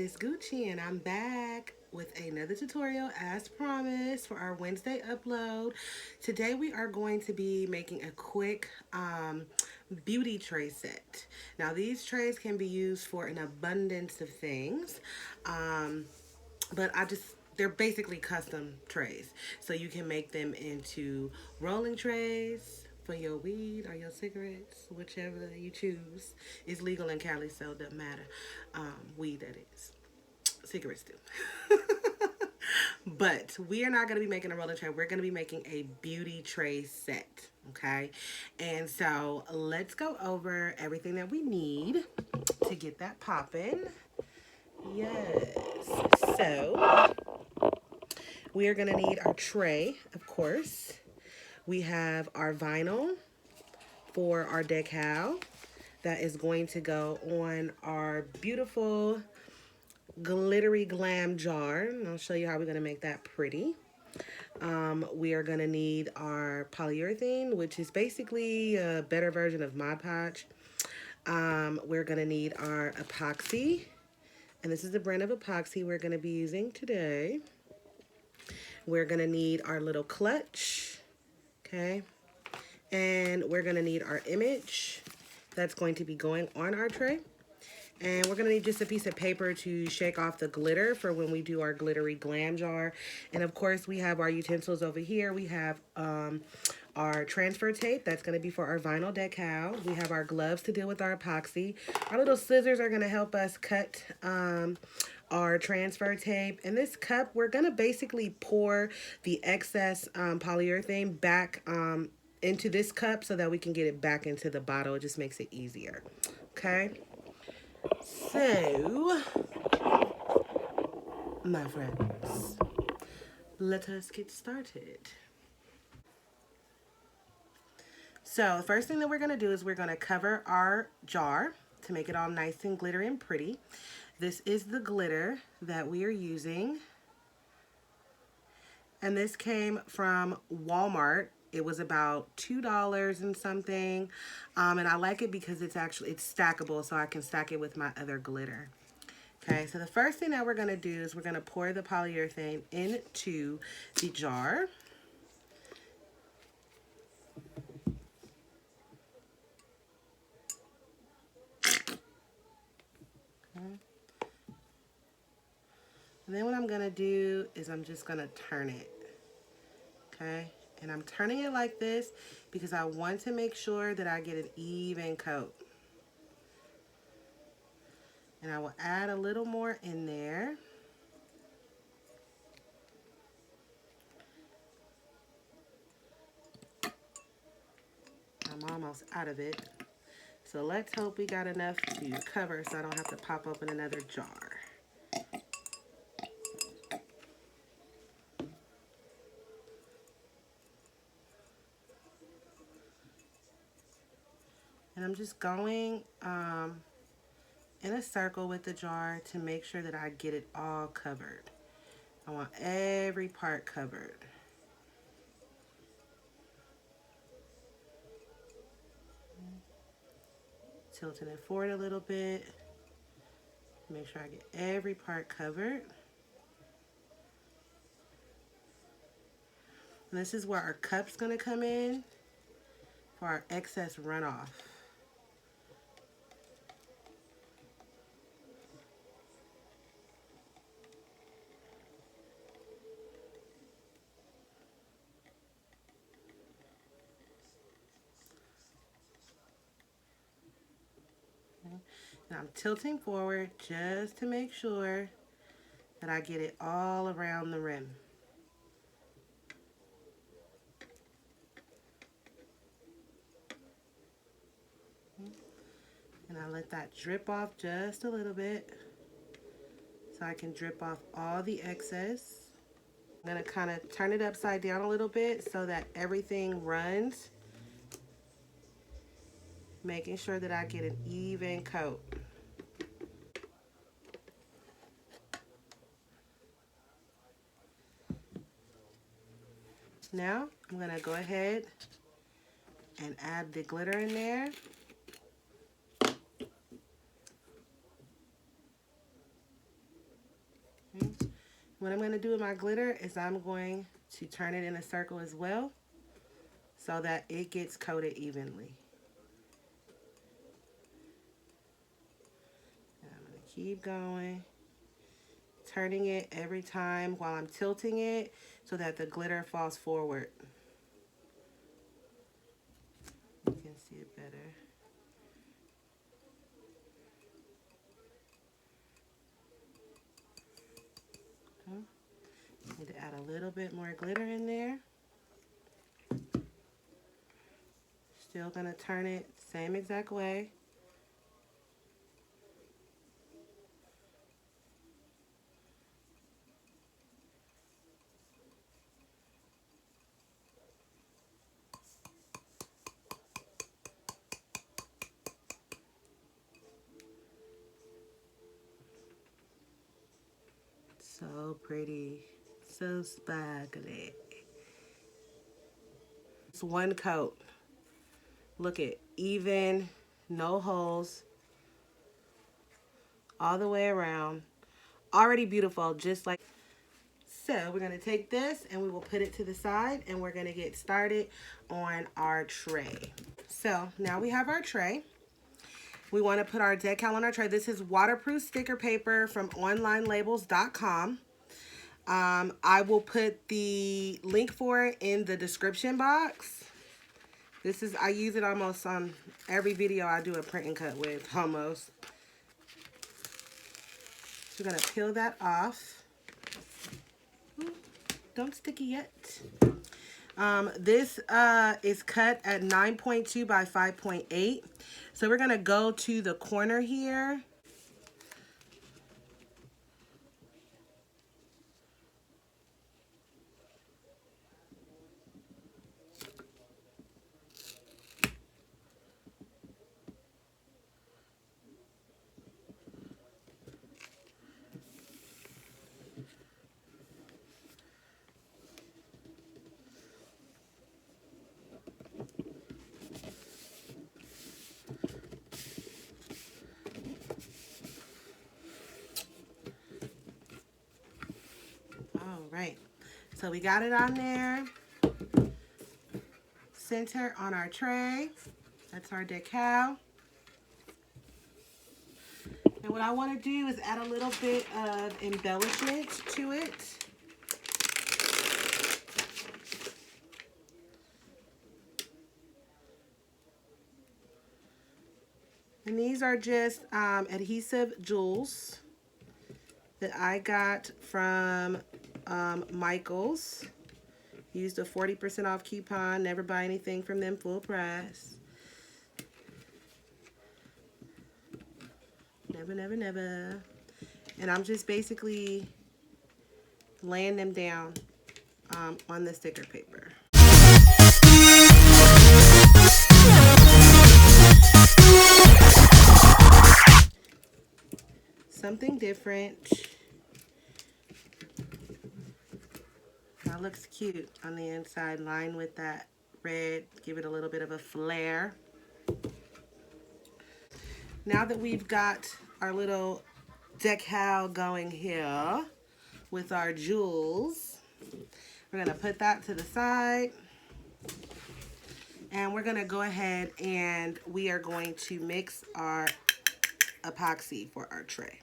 it's Gucci and I'm back with another tutorial as promised for our Wednesday upload. Today we are going to be making a quick beauty tray set. Now these trays can be used for an abundance of things, but they're basically custom trays. So you can make them into rolling trays for your weed or your cigarettes, whichever you choose. It's legal in Cali, so it doesn't matter. Weed, that is. Cigarettes do. But we are not going to be making a rolling tray. We're going to be making a beauty tray set. Okay. And so let's go over everything that we need to get that popping. Yes. So we are going to need our tray, of course. We have our vinyl for our decal that is going to go on our beautiful glittery glam jar. And I'll show you how we're going to make that pretty. We are going to need our polyurethane, which is basically a better version of Mod Podge. We're going to need our epoxy. And this is the brand of epoxy we're going to be using today. We're going to need our little clutch. Okay. And we're going to need our image that's going to be going on our tray. And we're going to need just a piece of paper to shake off the glitter for when we do our glittery glam jar. And of course, we have our utensils over here. We have our transfer tape. That's going to be for our vinyl decal. We have our gloves to deal with our epoxy. Our little scissors are going to help us cut our transfer tape. And this cup, we're going to basically pour the excess polyurethane back into this cup so that we can get it back into the bottle. It just makes it easier. Okay. So, my friends, let us get started. So, the first thing that we're going to do is we're going to cover our jar to make it all nice and glittery and pretty. This is the glitter that we are using. And this came from Walmart. It was about $2 and something. And I like it because it's stackable, so I can stack it with my other glitter. Okay, so the first thing that we're going to do is we're going to pour the polyurethane into the jar. Okay. And then what I'm going to do is I'm just going to turn it. Okay, and I'm turning it like this because I want to make sure that I get an even coat. And I will add a little more in there. I'm almost out of it. So let's hope we got enough to cover so I don't have to pop open another jar. And I'm just going in a circle with the jar to make sure that I get it all covered. I want every part covered. Tilting it forward a little bit. Make sure I get every part covered. And this is where our cup's going to come in for our excess runoff. Now I'm tilting forward just to make sure that I get it all around the rim. And I let that drip off just a little bit so I can drip off all the excess. I'm going to kind of turn it upside down a little bit so that everything runs, making sure that I get an even coat. Now I'm going to go ahead and add the glitter in there. What I'm going to do with my glitter is I'm going to turn it in a circle as well so that it gets coated evenly. And I'm going to keep going, turning it every time while I'm tilting it so that the glitter falls forward. You can see it better. Okay. Need to add a little bit more glitter in there. Still going to turn it same exact way. So pretty, so sparkly. It's one coat. Look at even, no holes, all the way around. Already beautiful, just like. So we're gonna take this and we will put it to the side and we're gonna get started on our tray. So now we have our tray. We want to put our decal on our tray. This is waterproof sticker paper from onlinelabels.com. I will put the link for it in the description box. I use it almost on every video I do a print and cut with, almost. So we're going to peel that off. Ooh, don't stick it yet. This is cut at 9.2 by 5.8. So we're going to go to the corner here. All right, so we got it on there. Center on our tray. That's our decal. And what I want to do is add a little bit of embellishment to it. And these are just adhesive jewels that I got from Michaels. Used a 40% off coupon. Never buy anything from them full price. Never, never, never. And I'm just basically laying them down on the sticker paper. Something different. That looks cute on the inside, lined with that red. Give it a little bit of a flare. Now that we've got our little decal going here with our jewels, we're going to put that to the side. And we're going to go ahead and we are going to mix our epoxy for our tray.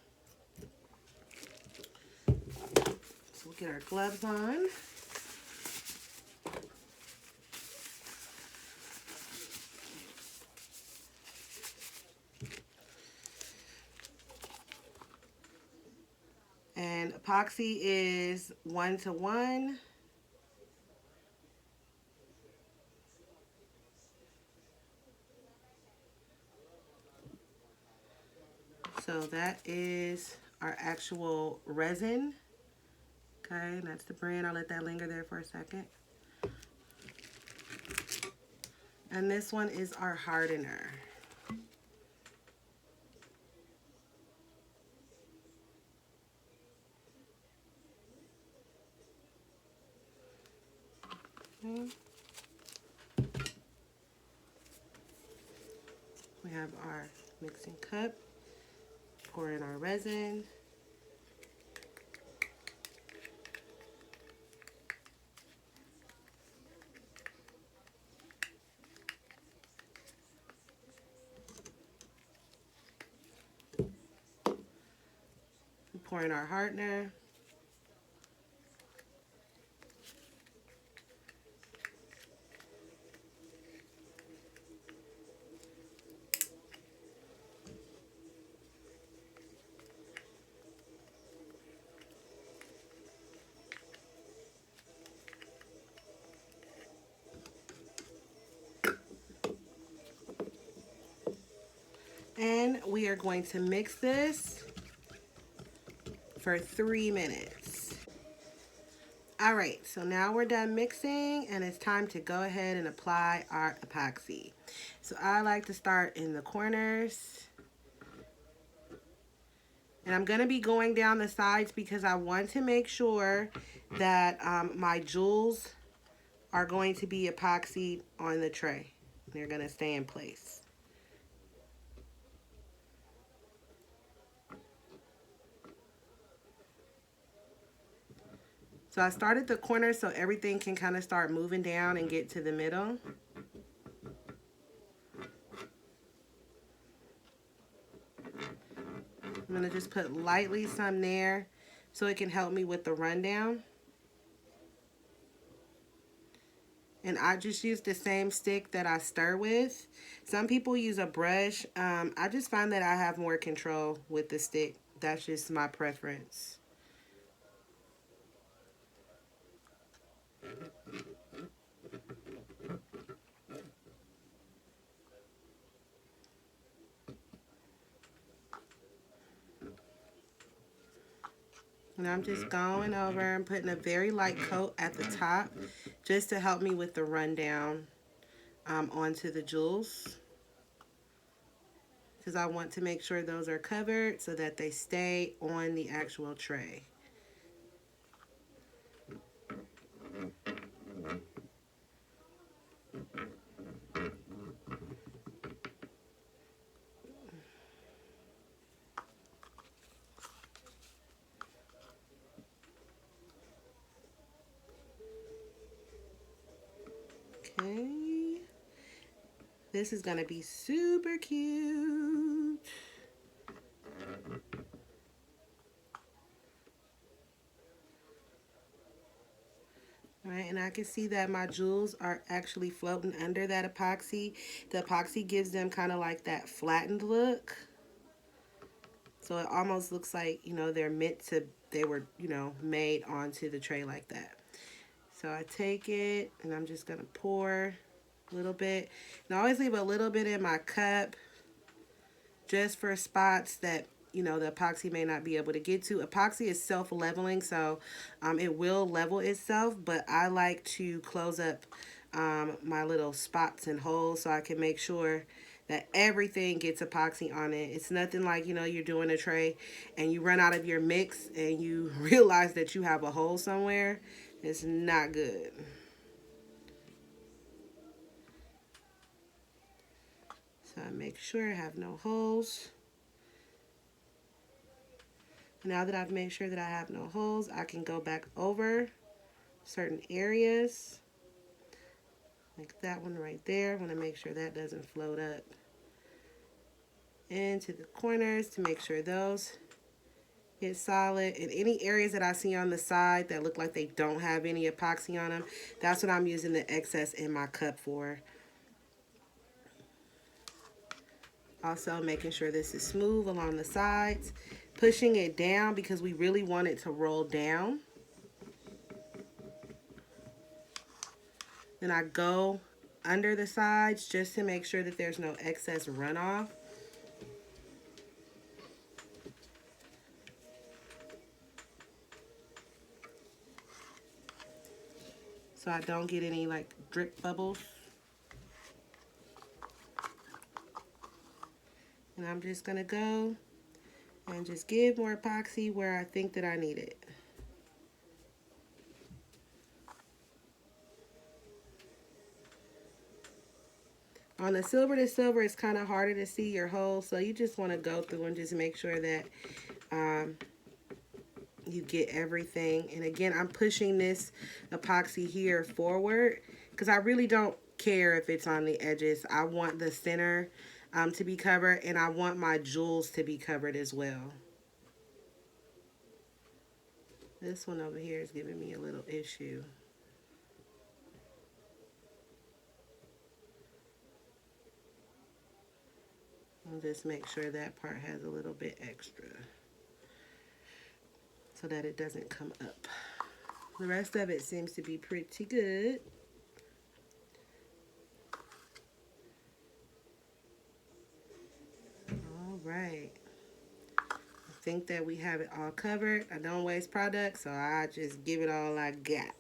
So we'll get our gloves on. And epoxy is 1:1. So that is our actual resin. Okay, and that's the brand. I'll let that linger there for a second. And this one is our hardener. Okay. We have our mixing cup. Pour in our resin. pour in our hardener. And we are going to mix this for 3 minutes. All right, so now we're done mixing and it's time to go ahead and apply our epoxy. So I like to start in the corners. And I'm going to be going down the sides because I want to make sure that my jewels are going to be epoxied on the tray. They're going to stay in place. So I started the corner so everything can kind of start moving down and get to the middle. I'm going to just put lightly some there so it can help me with the rundown. And I just use the same stick that I stir with. Some people use a brush. I just find that I have more control with the stick. That's just my preference. And I'm just going over and putting a very light coat at the top just to help me with the rundown onto the jewels. Because I want to make sure those are covered so that they stay on the actual tray. Okay. This is going to be super cute. Alright, and I can see that my jewels are actually floating under that epoxy. The epoxy gives them kind of like that flattened look. So it almost looks like, you know, they were, you know, made onto the tray like that. So I take it and I'm just going to pour a little bit. And I always leave a little bit in my cup just for spots that, you know, the epoxy may not be able to get to. Epoxy is self-leveling, so it will level itself, but I like to close up my little spots and holes so I can make sure that everything gets epoxy on it. It's nothing like, you know, you're doing a tray and you run out of your mix and you realize that you have a hole somewhere. It's not good. So I make sure I have no holes. Now that I've made sure that I have no holes, I can go back over certain areas. Like that one right there. I want to make sure that doesn't float up into the corners to make sure those get solid. And any areas that I see on the side that look like they don't have any epoxy on them, that's what I'm using the excess in my cup for. Also making sure this is smooth along the sides. Pushing it down because we really want it to roll down. Then I go under the sides just to make sure that there's no excess runoff. So I don't get any like drip bubbles. And I'm just gonna go and just give more epoxy where I think that I need it. On the silver to silver, it's kind of harder to see your holes, so you just want to go through and just make sure that you get everything. And again, I'm pushing this epoxy here forward because I really don't care if it's on the edges. I want the center to be covered, and I want my jewels to be covered as well. This one over here is giving me a little issue. I'll just make sure that part has a little bit extra so that it doesn't come up. The rest of it seems to be pretty good. All right. I think that we have it all covered. I don't waste product, so I just give it all I got.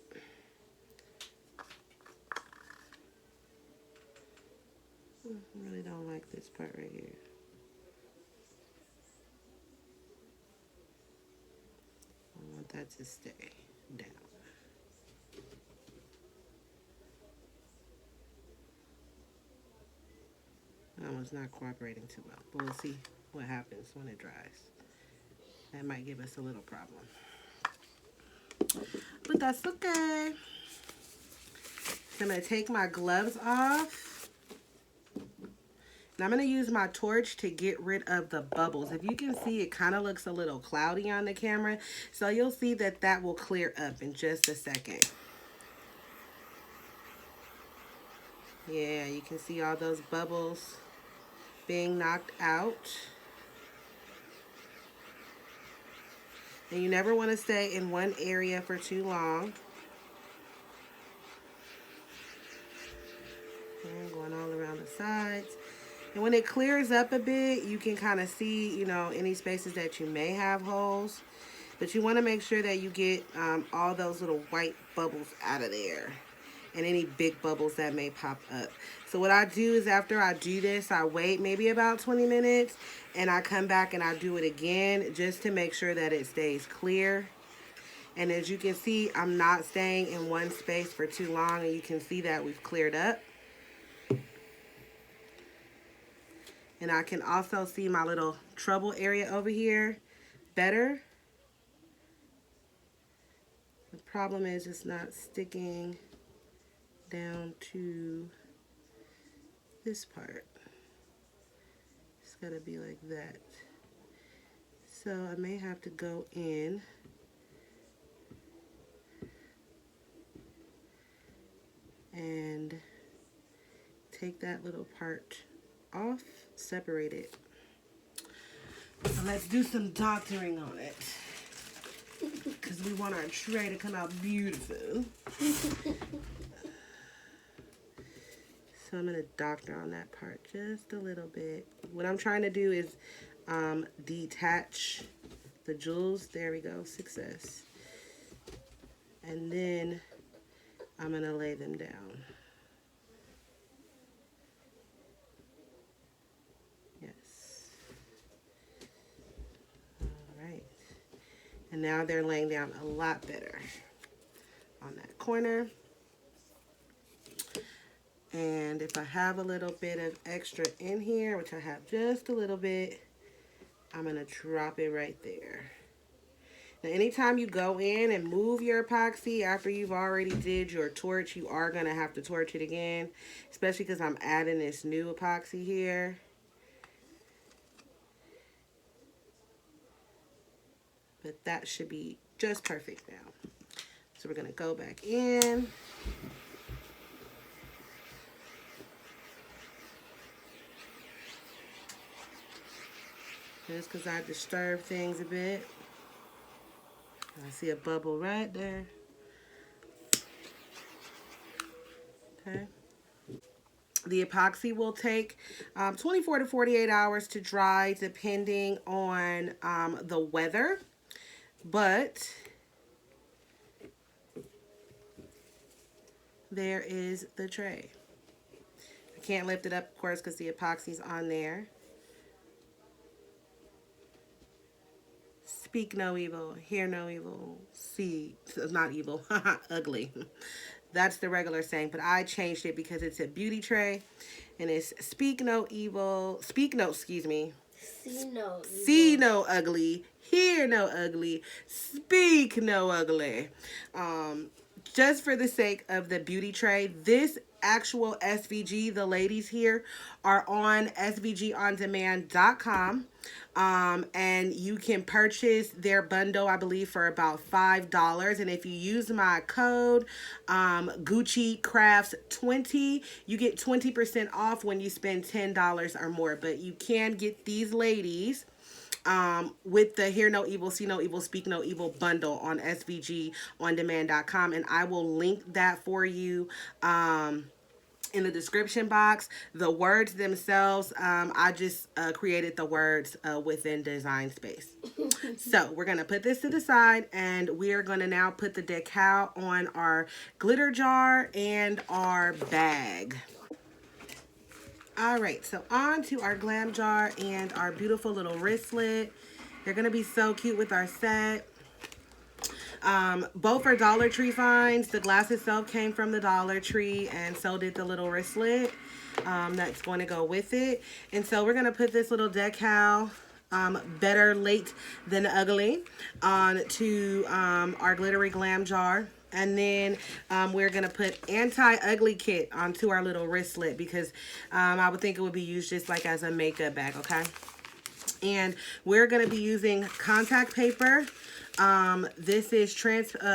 I really don't like this part right here. I want that to stay down. That one's not cooperating too well, but we'll see what happens when it dries. That might give us a little problem, but that's okay. I'm gonna take my gloves off, and I'm gonna use my torch to get rid of the bubbles. If you can see, it kind of looks a little cloudy on the camera, so you'll see that that will clear up in just a second. Yeah, you can see all those bubbles being knocked out. And you never want to stay in one area for too long. And going all around the sides. And when it clears up a bit, you can kind of see, you know, any spaces that you may have holes. But you want to make sure that you get all those little white bubbles out of there. And any big bubbles that may pop up. So what I do is after I do this, I wait maybe about 20 minutes and I come back and I do it again just to make sure that it stays clear. And as you can see, I'm not staying in one space for too long, and you can see that we've cleared up. And I can also see my little trouble area over here better. The problem is it's not sticking down to this part. It's gotta be like that. So I may have to go in and take that little part off, separate it. So let's do some doctoring on it, because we want our tray to come out beautiful. So I'm going to doctor on that part just a little bit. What I'm trying to do is detach the jewels. There we go, success. And then I'm going to lay them down. Yes. All right. And now they're laying down a lot better on that corner. And if I have a little bit of extra in here, which I have just a little bit, I'm going to drop it right there. Now, anytime you go in and move your epoxy after you've already did your torch, you are going to have to torch it again, especially because I'm adding this new epoxy here. But that should be just perfect now. So we're going to go back in. Just because I disturb things a bit. I see a bubble right there. Okay. The epoxy will take 24 to 48 hours to dry depending on the weather. But there is the tray. I can't lift it up, of course, because the epoxy's on there. Speak no evil, hear no evil, see, not evil, ugly. That's the regular saying, but I changed it because it's a beauty tray, and it's speak no evil, speak no, excuse me. See no evil. See no ugly, hear no ugly, speak no ugly. Just for the sake of the beauty tray, this actual SVG. The ladies here are on svgondemand.com. And you can purchase their bundle, I believe, for about $5. And if you use my code Gucci Crafts 20, you get 20% off when you spend $10 or more. But you can get these ladies with the Hear No Evil, See No Evil, Speak No Evil bundle on svgondemand.com. And I will link that for you in the description box. The words themselves, I just created the words within Design Space. So we're going to put this to the side, and we are going to now put the decal on our glitter jar and our bag. All right, so on to our glam jar and our beautiful little wristlet. They're going to be so cute with our set. Both are Dollar Tree finds. The glass itself came from the Dollar Tree, and so did the little wristlet that's going to go with it. And so we're going to put this little decal, better late than ugly, onto our glittery glam jar. And then we're going to put anti-ugly kit onto our little wristlet, because I would think it would be used just like as a makeup bag, okay? And we're going to be using contact paper. This is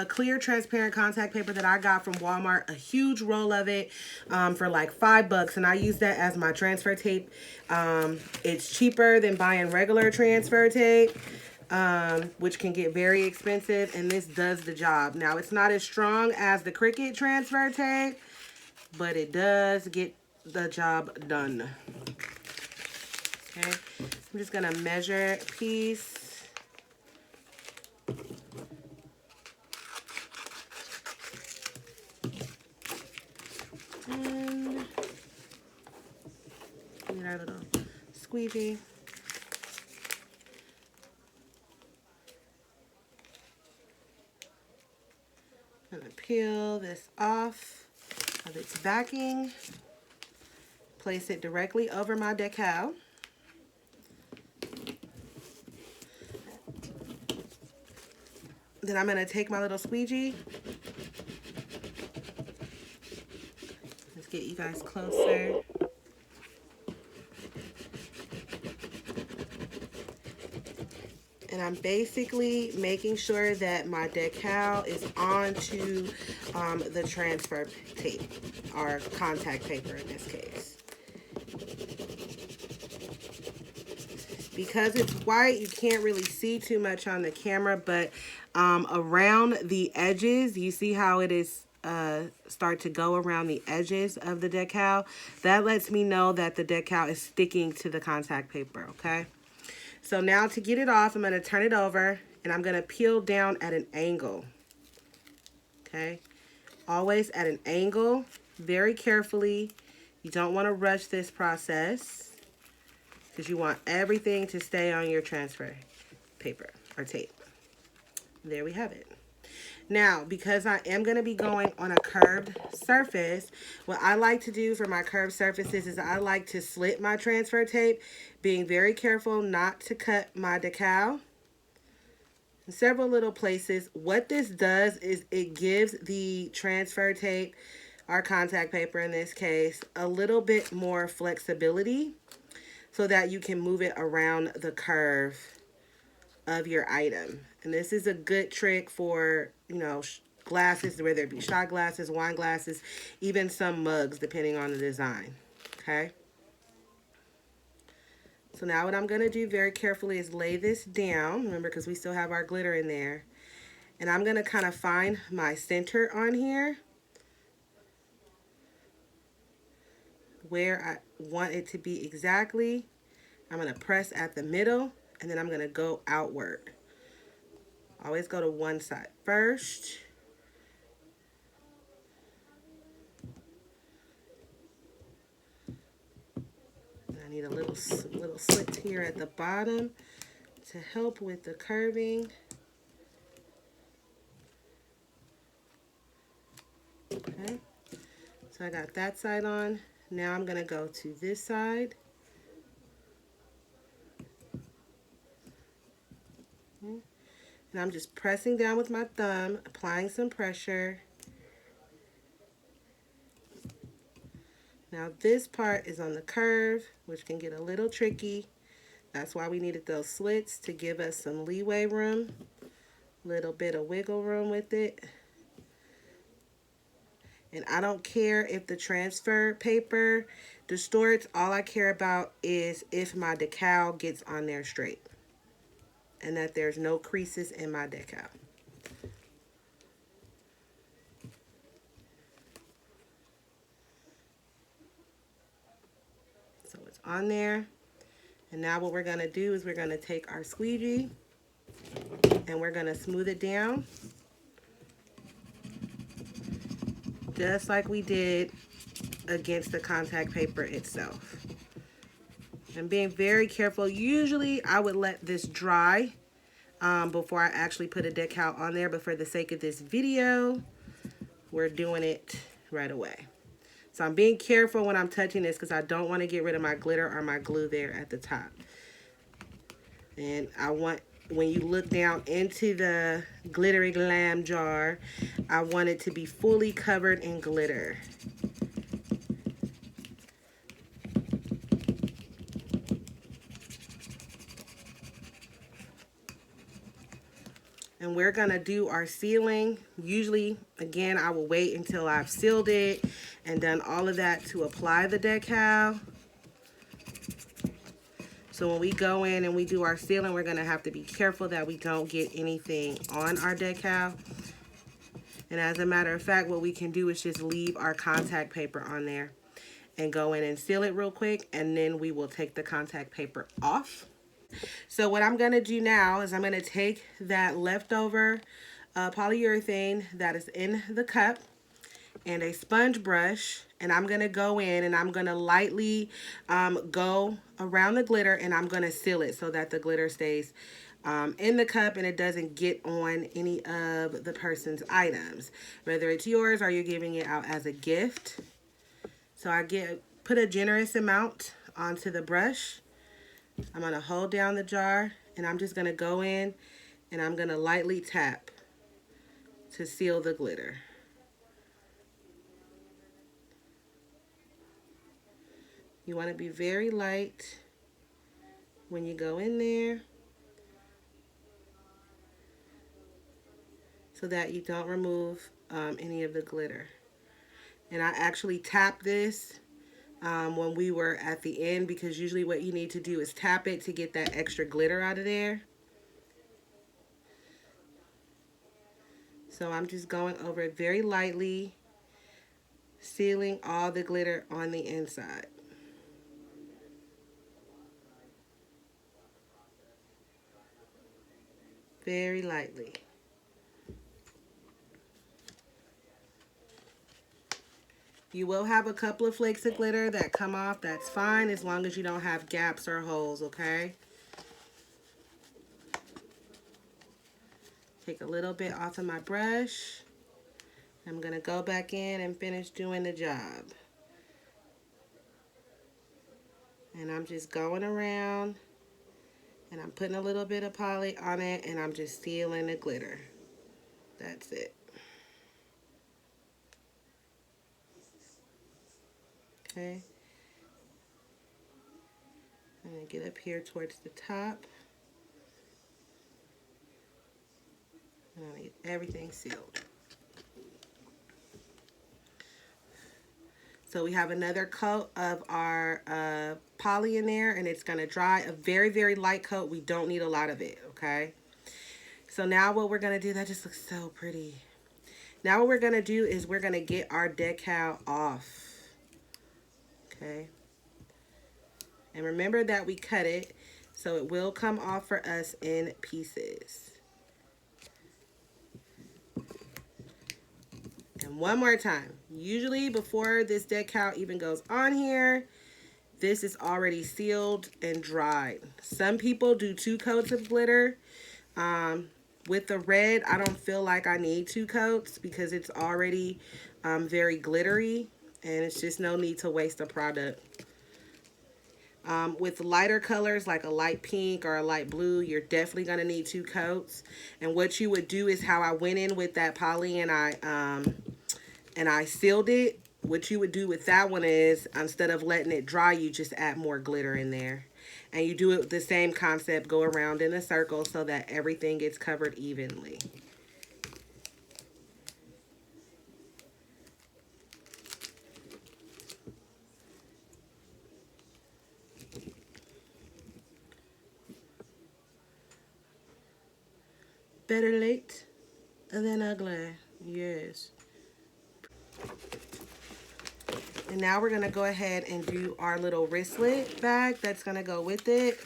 clear transparent contact paper that I got from Walmart, a huge roll of it for like $5, and I use that as my transfer tape. It's cheaper than buying regular transfer tape, which can get very expensive, and this does the job. Now, it's not as strong as the Cricut transfer tape, but it does get the job done. Okay, I'm just gonna measure a piece. And get our little squeegee. I'm gonna peel this off of its backing. Place it directly over my decal. Then I'm gonna take my little squeegee. Let's get you guys closer. And I'm basically making sure that my decal is onto the transfer tape, or contact paper in this case. Because it's white, you can't really see too much on the camera, but around the edges, you see how it is start to go around the edges of the decal. That lets me know that the decal is sticking to the contact paper, okay? So now to get it off, I'm going to turn it over, and I'm going to peel down at an angle, okay? Always at an angle, very carefully. You don't want to rush this process, because you want everything to stay on your transfer paper or tape. There we have it. Now, because I am going to be going on a curved surface, what I like to do for my curved surfaces is I like to slit my transfer tape, being very careful not to cut my decal in several little places. What this does is it gives the transfer tape, our contact paper in this case, a little bit more flexibility, so that you can move it around the curve of your item. And this is a good trick for, you know, glasses, whether it be shot glasses, wine glasses, even some mugs, depending on the design, okay? So now what I'm going to do very carefully is lay this down, remember, because we still have our glitter in there. And I'm going to kind of find my center on here, where I want it to be exactly. I'm going to press at the middle, and then I'm going to go outward. Always go to one side first. And I need a little slit here at the bottom to help with the curving. Okay, so I got that side on. Now I'm going to go to this side. Okay. And I'm just pressing down with my thumb, applying some pressure. Now this part is on the curve, which can get a little tricky. That's why we needed those slits to give us some leeway room, little bit of wiggle room with it. And I don't care if the transfer paper distorts. All I care about is if my decal gets on there straight and that there's no creases in my decal. So it's on there. And now what we're going to do is we're going to take our squeegee and we're going to smooth it down just like we did against the contact paper itself. And being very careful. Usually I would let this dry before I actually put a decal on there, but for the sake of this video, we're doing it right away. So I'm being careful when I'm touching this because I don't want to get rid of my glitter or my glue there at the top. And I want, when you look down into the glittery glam jar, I want it to be fully covered in glitter. And we're gonna do our sealing. Usually, again, I will wait until I've sealed it and done all of that to apply the decal. So when we go in and we do our sealing, we're gonna have to be careful that we don't get anything on our decal. And as a matter of fact, what we can do is just leave our contact paper on there and go in and seal it real quick, and then we will take the contact paper off. So what I'm going to do now is I'm going to take that leftover polyurethane that is in the cup and a sponge brush, and I'm going to go in and I'm going to lightly go around the glitter, and I'm going to seal it so that the glitter stays in the cup and it doesn't get on any of the person's items, whether it's yours or you're giving it out as a gift. So I put a generous amount onto the brush. I'm going to hold down the jar and I'm just going to go in and I'm going to lightly tap to seal the glitter. You want to be very light when you go in there so that you don't remove any of the glitter. And I actually tapped this when we were at the end, because usually what you need to do is tap it to get that extra glitter out of there. So I'm just going over it very lightly, sealing all the glitter on the inside. Very lightly. You will have a couple of flakes of glitter that come off. That's fine as long as you don't have gaps or holes, okay? Take a little bit off of my brush. I'm going to go back in and finish doing the job. And I'm just going around and I'm putting a little bit of poly on it and I'm just sealing the glitter. That's it. Okay. I'm going to get up here towards the top. And I need everything sealed. So we have another coat of our poly in there, and it's going to dry. A very, very light coat. We don't need a lot of it, okay? So now what we're going to do, that just looks so pretty. Now what we're going to do is we're going to get our decal off, okay? And remember that we cut it, so it will come off for us in pieces. And one more time. Usually before this decal even goes on here, this is already sealed and dried. Some people do 2 coats of glitter. With the red, I don't feel like I need 2 coats because it's already very glittery, and it's just no need to waste a product. With lighter colors like a light pink or a light blue, you're definitely going to need 2 coats. And what you would do is how I went in with that poly and I sealed it. what you would do with that one is, instead of letting it dry, you just add more glitter in there. And you do it with the same concept, go around in a circle so that everything gets covered evenly. Better late than ugly. Yes. And now we're going to go ahead and do our little wristlet bag that's going to go with it.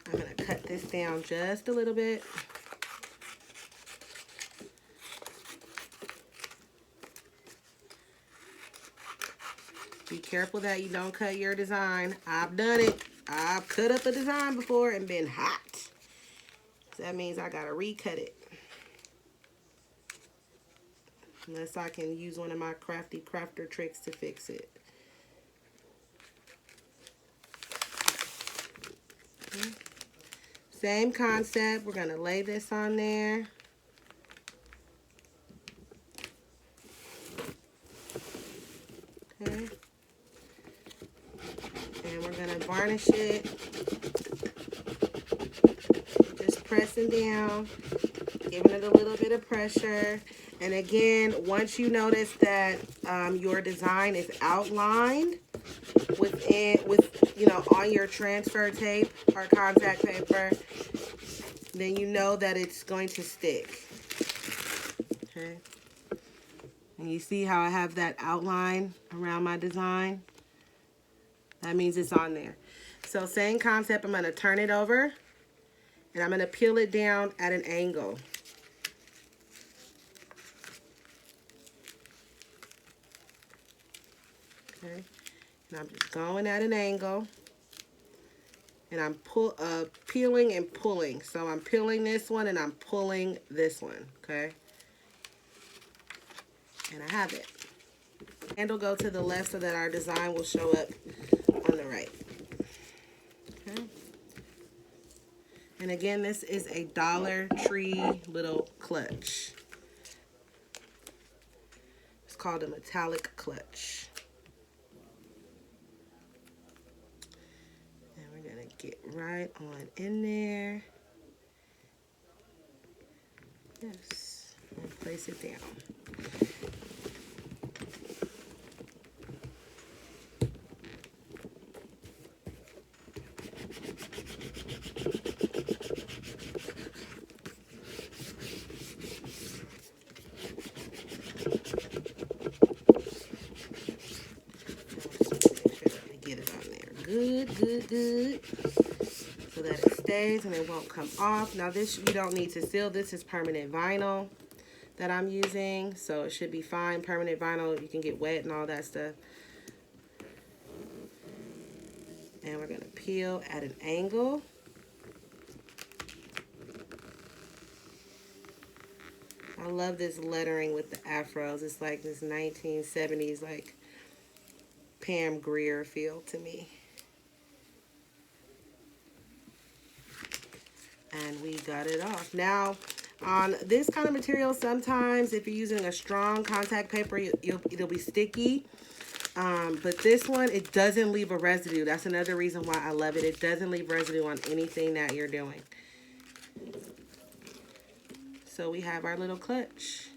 I'm going to cut this down just a little bit. Be careful that you don't cut your design. I've done it. I've cut up a design before and been hot. So that means I got to recut it. Unless I can use one of my crafty crafter tricks to fix it. Okay. Same concept. We're going to lay this on there. Okay. And we're going to varnish it. Just pressing down, giving it a little bit of pressure. And again, once you notice that your design is outlined on your transfer tape or contact paper, then you know that it's going to stick. Okay. And you see how I have that outline around my design? That means it's on there. So same concept, I'm going to turn it over and I'm going to peel it down at an angle. Okay, and I'm just going at an angle, and I'm peeling and pulling. So I'm peeling this one, and I'm pulling this one, okay? And I have it. Handle go to the left so that our design will show up on the right. Okay. And again, this is a Dollar Tree little clutch. It's called a metallic clutch. Get right on in there. Yes. And place it down. Get it on there. Good, good, good. So that it stays and it won't come off. Now this, you don't need to seal. This is permanent vinyl that I'm using, so it should be fine. Permanent vinyl, you can get wet and all that stuff. And we're gonna peel at an angle. I love this lettering with the afros. It's like this 1970s like Pam Grier feel to me. And we got it off. Now, on this kind of material, sometimes if you're using a strong contact paper, it'll be sticky. But this one, it doesn't leave a residue. That's another reason why I love it. It doesn't leave residue on anything that you're doing. So we have our little clutch,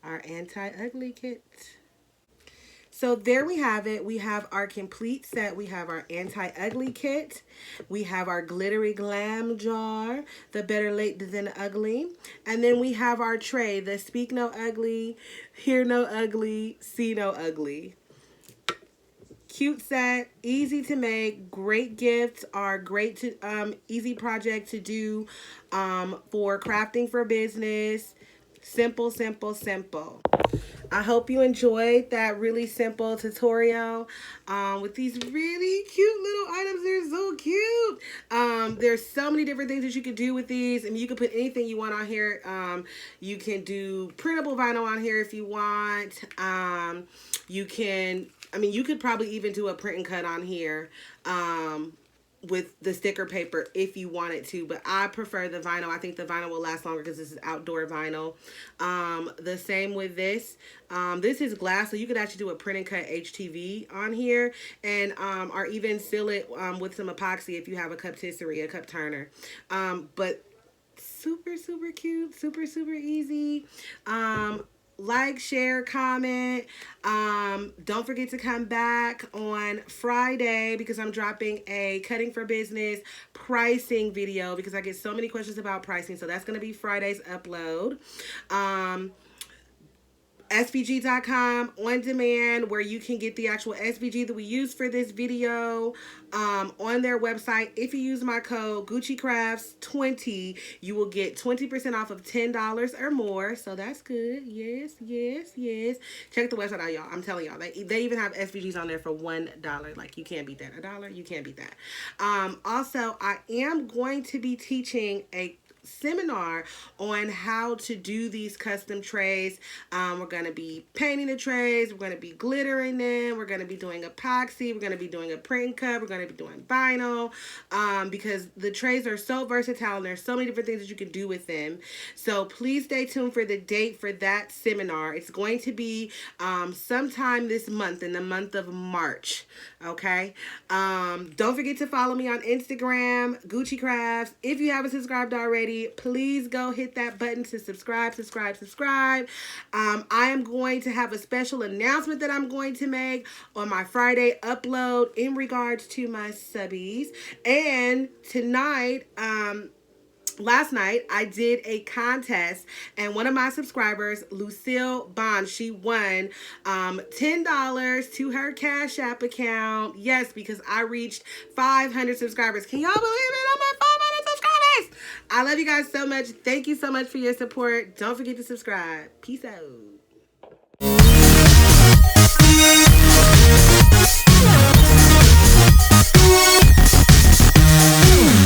our anti-ugly kit. So there we have it. We have our complete set. We have our anti-ugly kit. We have our glittery glam jar, the better late than ugly. And then we have our tray, the speak no ugly, hear no ugly, see no ugly. Cute set, easy to make, great gifts, are great to easy project to do for crafting for business. Simple, simple, simple. I hope you enjoyed that really simple tutorial with these really cute little items. They're so cute. There's so many different things that you could do with these. I mean, you can put anything you want on here. You can do printable vinyl on here if you want. You can, I mean, you could probably even do a print and cut on here. with the sticker paper if you wanted to, but I prefer the vinyl. I think the vinyl will last longer because this is outdoor vinyl. The same with this. This is glass, so you could actually do a print and cut HTV on here, and or even seal it with some epoxy if you have a cup tisserie, a cup turner. But super, super cute, super, super easy. Like, share, comment. Don't forget to come back on Friday because I'm dropping a cutting for business pricing video because I get so many questions about pricing. So that's going to be Friday's upload. SVG.com on demand, where you can get the actual SVG that we use for this video on their website. If you use my code GucciCrafts20, you will get 20% off of $10 or more. So that's good. Yes, yes, yes. Check the website out, y'all. I'm telling y'all, they even have SVGs on there for $1. Like, you can't beat that. $1, you can't beat that. Also, I am going to be teaching a seminar on how to do these custom trays. We're going to be painting the trays, we're going to be glittering them, we're going to be doing epoxy, we're going to be doing a print and cut, we're going to be doing vinyl, because the trays are so versatile and there's so many different things that you can do with them. So please stay tuned for the date for that seminar. It's going to be sometime this month, in the month of March. Okay. Don't forget to follow me on Instagram, Gucci Crafts. If you haven't subscribed already, please go hit that button to subscribe. I am going to have a special announcement that I'm going to make on my Friday upload in regards to my subbies. And tonight, last night, I did a contest, and one of my subscribers, Lucille Bond, she won $10 to her Cash App account. Yes, because I reached 500 subscribers. Can y'all believe it? I'm at 500 subscribers. I love you guys so much. Thank you so much for your support. Don't forget to subscribe. Peace out.